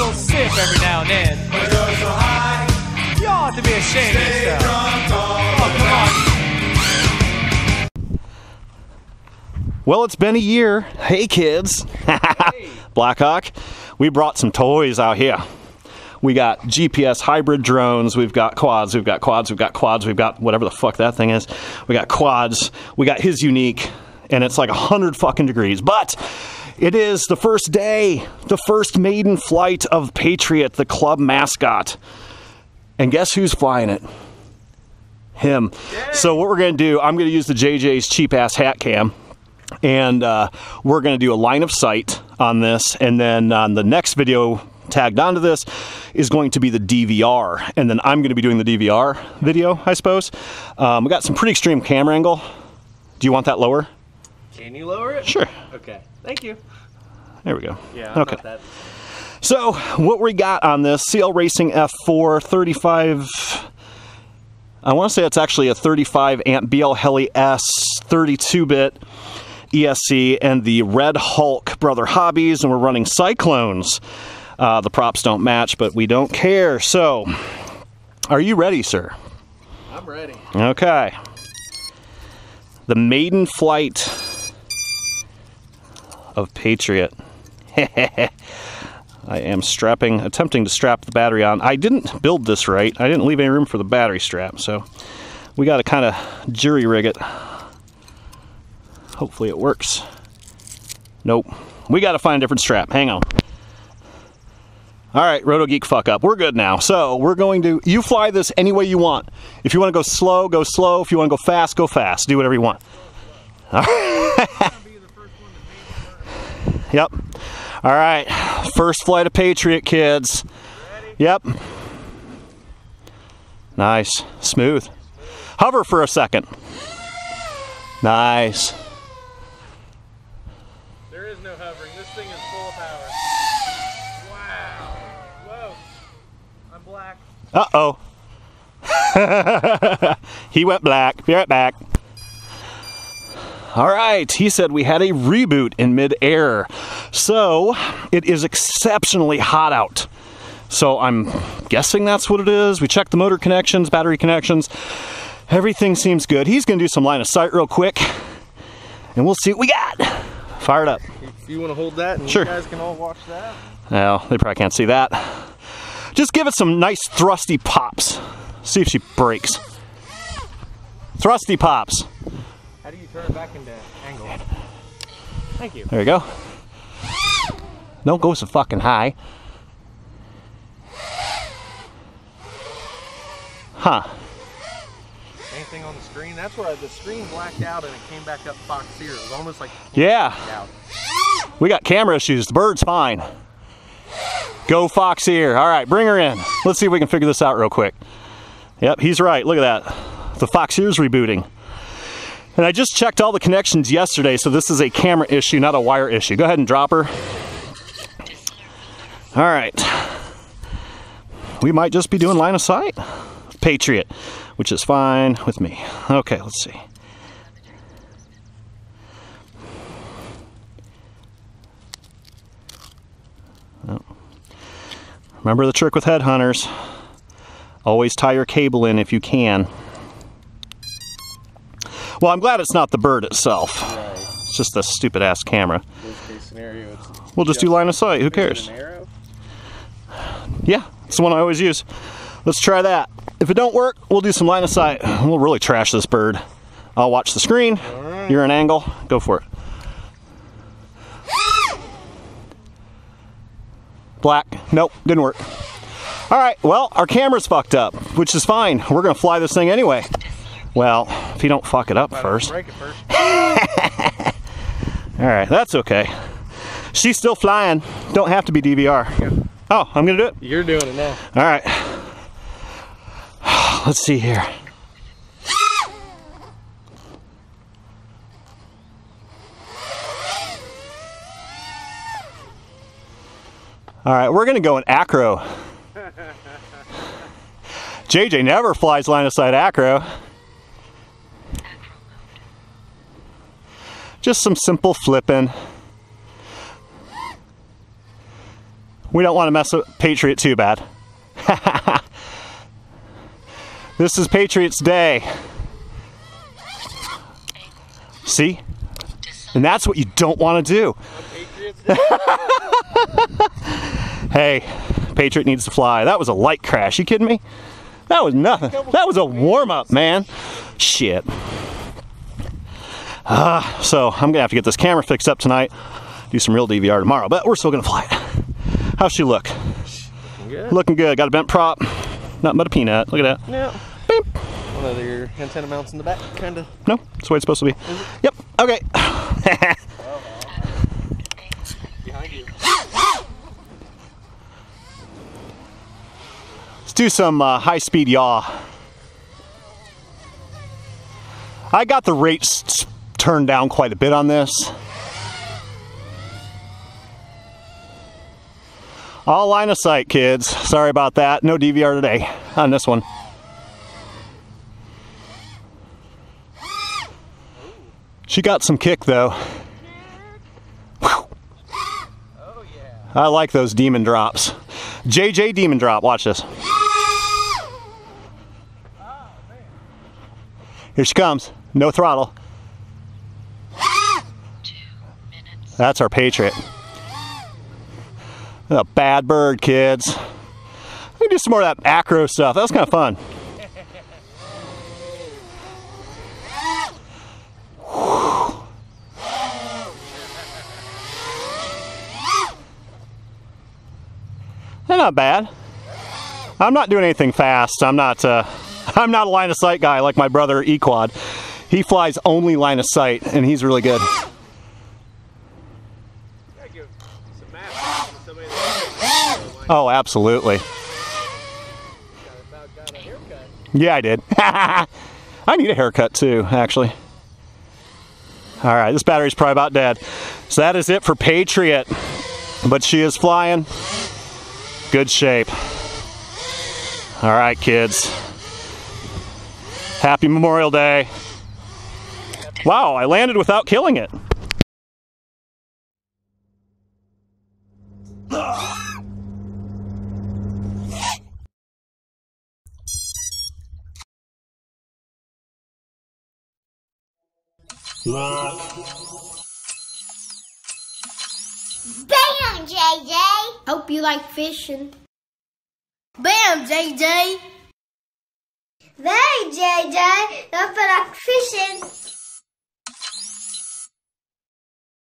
little sip every now and then. You ought to be ashamed of yourself. Oh, come on. Well, it's been a year. Hey, kids. Blackhawk, we brought some toys out here. We got GPS hybrid drones, we've got quads, we've got quads, we've got quads, we've got whatever the fuck that thing is. We got quads, we got his unique, and it's like 100 fucking degrees. But it is the first day, the first maiden flight of Patriot, the club mascot. And guess who's flying it? Him. Yay. So what we're gonna do, I'm gonna use the JJ's cheap ass hat cam. And we're going to do a line of sight on this, and then on the next video tagged onto this is going to be the DVR, and then I'm going to be doing the DVR video, I suppose. We got some pretty extreme camera angle. Do you want that lower? Can you lower it? Sure. Okay, thank you. There we go. Yeah, okay. So what we got on this, CL Racing F4 35, I want to say it's actually a 35 amp BL Heli S 32-bit ESC and the Red Hulk Brother Hobbies, and we're running Cyclones. The props don't match, but we don't care. So, are you ready, sir? I'm ready. Okay. The maiden flight of Patriot. I am attempting to strap the battery on. I didn't build this right. I didn't leave any room for the battery strap, so we got to kind of jury rig it. Hopefully it works. Nope. We got to find a different strap. Hang on. All right, Roto Geek fuck up. We're good now. So we're going to, you fly this any way you want. If you want to go slow, go slow. If you want to go fast, go fast. Do whatever you want. All right. Yep. All right. First flight of Patriot, kids. Ready? Yep. Nice. Smooth. Hover for a second. Nice. There is no hovering. This thing is full of power. Wow. Whoa. I'm black. Uh-oh. He went black. Be right back. All right. He said we had a reboot in mid-air. So, it is exceptionally hot out. So, I'm guessing that's what it is. We checked the motor connections, battery connections. Everything seems good. He's going to do some line of sight real quick. And we'll see what we got. Fire it up. If you want to hold that, and sure. You guys can all watch that. Well, they probably can't see that. Just give it some nice thrusty pops. See if she breaks. Thrusty pops. How do you turn it back into angle? Thank you. There you go. Don't go so fucking high. Huh. Anything on the screen? That's where the screen blacked out and it came back up Fox here. It was almost like yeah. We got camera issues. The bird's fine. Go Fox here. All right, bring her in. Let's see if we can figure this out real quick. Yep, he's right. Look at that. The Fox here's rebooting. And I just checked all the connections yesterday, so this is a camera issue, not a wire issue. Go ahead and drop her. All right. We might just be doing line of sight. Patriot, which is fine with me. Okay, let's see. Oh. Remember the trick with headhunters. Always tie your cable in if you can. Well, I'm glad it's not the bird itself. Right. It's just the stupid ass camera. Worst case scenario, We'll just do line of sight. Who cares? An arrow? Yeah, it's the one I always use. Let's try that. If it don't work, we'll do some line of sight. We'll really trash this bird. I'll watch the screen. Right. You're an angle. Go for it. Black. Nope, didn't work. All right, well, our camera's fucked up, which is fine. We're gonna fly this thing anyway. Well, if you don't fuck it up first. Break it first. All right, that's okay. She's still flying. Don't have to be DVR. Oh, I'm gonna do it? You're doing it now. All right. Let's see here. All right, we're gonna go in acro. JJ never flies line of sight acro. Just some simple flipping. We don't want to mess with Patriot too bad. This is Patriot's day. See? And that's what you don't want to do. Hey, Patriot needs to fly. That was a light crash. You kidding me? That was nothing. That was a warm-up, man. Shit. So I'm going to have to get this camera fixed up tonight. Do some real DVR tomorrow, but we're still going to fly it. How's she look? Looking good. Looking good. Got a bent prop. Nothing but a peanut. Look at that. Yeah. Beep. One of your antenna mounts in the back, kind of. No, that's the way it's supposed to be. Yep. Okay. Behind you. Let's do some high-speed yaw. I got the rates turned down quite a bit on this. All line of sight, kids. Sorry about that. No DVR today on this one. She got some kick though. Oh yeah. I like those demon drops. JJ demon drop. Watch this. Here she comes. No throttle. 2 minutes. That's our Patriot. A bad bird, kids. We do some more of that acro stuff. That was kind of fun. They're not bad. I'm not doing anything fast. I'm not a line of sight guy like my brother Equad. He flies only line of sight, and he's really good. Oh, absolutely. Got a haircut. Yeah, I did. I need a haircut too, actually. All right, this battery's probably about dead. So that is it for Patriot. But she is flying. Good shape. All right, kids. Happy Memorial Day. Wow, I landed without killing it. Bam, JJ! Hope you like fishing. Bam, JJ! Hey, JJ! Hope you like fishing.